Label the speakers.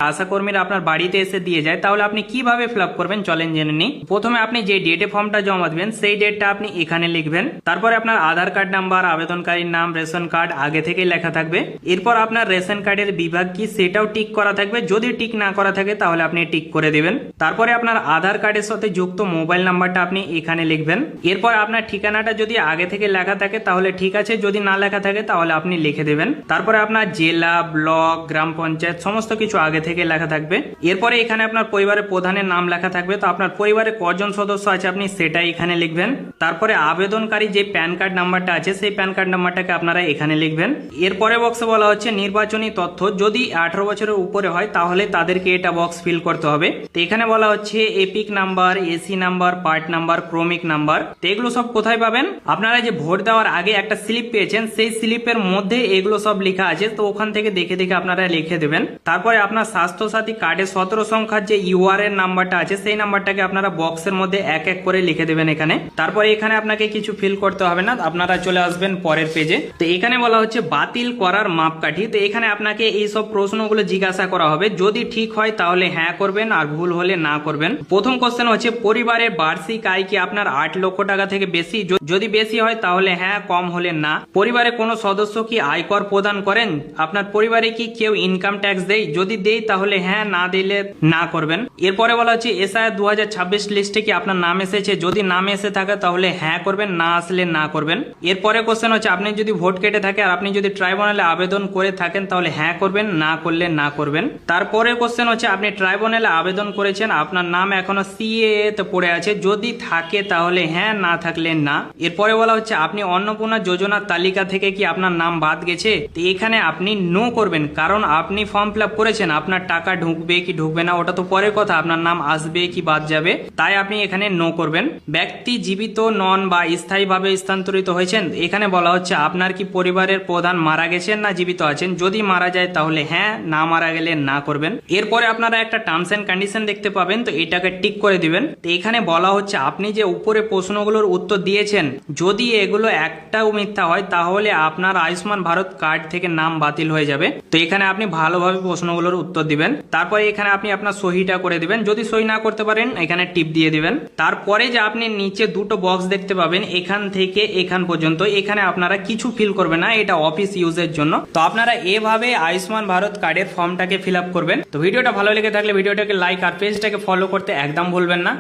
Speaker 1: আশাকর্মীরা আপনার বাড়িতে এসে দিয়ে যায়, তাহলে আপনি কিভাবে ফিল আপ করবেন চলেন জেনে নিই। প্রথমে আপনি যে ডেটে ফর্মটা জমা দেবেন সেই ডেটটা আপনি এখানে লিখবেন। তারপরে আপনার আধার কার্ড নাম্বার, আবেদনকারীর নাম, রেশন কার্ড আগে থেকেই লেখা থাকবে। এরপর আপনার রেশন কার্ডের বিভাগ কি সেটাও টিক করা থাকবে, যদি টিক না করা থাকে তাহলে আপনি টিক করে দিবেন। তারপরে আপনার আধার কার্ডের সাথে যুক্ত মোবাইল নাম্বারটা আপনি এখানে লিখবেন। এরপর আপনার ঠিকানাটা যদি আগে থেকে লেখা থাকে তাহলে ঠিক আছে, যদি না লেখা থাকে তাহলে আপনি লিখে দেবেন। তারপরে আপনার জেলা, ব্লক, গ্রাম পঞ্চায়েত সমস্ত কিছু আগে থেকে লেখা থাকবে। এরপরে এখানে আপনার পরিবারের প্রধানের নাম লেখা থাকবে, তো আপনার পরিবারে কজন সদস্য আছে আপনি সেটা এখানে লিখবেন। তারপরে আবেদনকারী যে প্যান কার্ড নাম্বারটা আছে সেই প্যান কার্ড নাম্বারটাকে আপনারা এখানে লিখবেন। এরপরে বক্সে বলা হচ্ছে নির্বাচনী তথ্য, যদি 18 বছরের উপরে হয় তাহলে তাদেরকে এটা বক্স ফিল করতে হবে। তো এখানে বলা হচ্ছে epic number, AC number, part number, ক্রমিক নাম্বার। তো এগুলো সব কোথায় পাবেন? আপনারা যে ভোট দেওয়ার আগে একটা স্লিপ পেয়েছেন সেই স্লিপের মধ্যে এগুলো সব লেখা আছে, তো ওখান থেকে দেখে দেখে আপনারা লিখে দেবেন। তারপরে আপনার স্বাস্থ্য সাথী কার্ডে 17 সংখ্যার যে ইউআরএন নাম্বারটা আছে সেই নাম্বারটাকে আপনারা বক্সের মধ্যে এক এক করে লিখে দেবেন এখানে। তারপরে এখানে আপনাকে কিছু ফিল করতে হবে না, আপনারা চলে আসবেন পরের পেজে। তো এখানে বলা হচ্ছে বাতিল করার মাপকাঠি। তো এখানে আপনাকে এই সব প্রশ্নগুলো জিজ্ঞাসা করা হবে, যদি ঠিক হয় তাহলে হ্যাঁ করবেন আর ভুল হলে না করবেন। প্রথম কোশ্চেন হচ্ছে পরিবারের বার্ষিক আয় কি আপনার 8 লক্ষ টাকা থেকে বেশি? যদি বেশি হয় তাহলে হ্যাঁ, কম হলে না। পরিবারে কোনো সদস্য কি আয়কর প্রদান করেন? আপনার পরিবারে কি কেউ ইনকাম ট্যাক্স দেয়? যদি দেয় তাহলে হ্যাঁ, না দিলে না করবেন। এরপরে বলা হচ্ছে এসআইআর 2026 লিস্টে কি আপনার নাম এসেছে? যদি নাম এসে থাকে তাহলে হ্যাঁ করবেন, না আসলে না করবেন। এরপরে কোশ্চেন হচ্ছে আপনি যদি ভোট কেটে থাকে আর আপনি যদি ট্রাইব্যুনালে আবেদন করে থাকেন তাহলে হ্যাঁ করবেন, না করলে না করবেন। তারপরে কোশ্চেন হচ্ছে আপনি ট্রাইব্যুনালে আবেদন করেছেন, আপনার নাম এখনো সিএএ তে পড়ে আছে, যদি থাকে তাহলে হ্যাঁ, না থাকলে না। এরপরে বলা হচ্ছে আপনি অন্নপূর্ণা যোজনার তালিকা থেকে কি আপনার নাম বাদ গেছে? তো এখানে আপনি নো করবেন, কারণ আপনি ফর্ম ফিল আপ করেছেন, আপনার টাকা ঢুকবে কি ঢুকবে না ওটা তো পরের কথা, আপনার নাম আসবে কি বাদ যাবে, তাই আপনি এখানে নো করবেন। ব্যক্তি জীবিত নন বা স্থায়ীভাবে স্থানান্তরিত হয়েছেন, এখানে বলা হচ্ছে আপনার কি পরিবারের প্রধান মারা গেছেন না জীবিত আছেন? যদি মারা যায় তাহলে হ্যাঁ, না মারা গেলে না করবেন। এরপরে আপনারা একটা টার্মস এন্ড কন্ডিশন দেখতে পাবেন, তো এটাকে টিক করে দিবেন। তো এখানে বলা হচ্ছে আপনি যে উপরে প্রশ্নগুলোর উত্তর দিয়েছেন যদি এগুলো একটাও মিথ্যা হয় তাহলে আপনার আয়ুষ্মান ভারত কার্ড থেকে নাম বাতিল হয়ে যাবে। তো এখানে আপনি ভালোভাবে প্রশ্নগুলোর উত্তর দিবেন। তারপরে এখানে আপনি আপনার সহিটা করে দিবেন, যদি সহি না করতে পারেন এখানে টিপ দিয়ে দিবেন। তারপরে যে আপনি নিচে দুটো বক্স দেখতে পাবেন এখান থেকে এখান পর্যন্ত, এখানে আপনারা কিছু ফিল করবেন না, এটা অফিস ইউজের জন্য। তো আপনারা এভাবে আয়ুষ্মান ভারত কার্ডের ফর্মটাকে ফিল আপ করবেন। তো ভিডিওটা ভালো লেগে থাকলে ভিডিওটাকে লাইক আর পেজটাকে ফলো করতে একদম ভুলবেন না।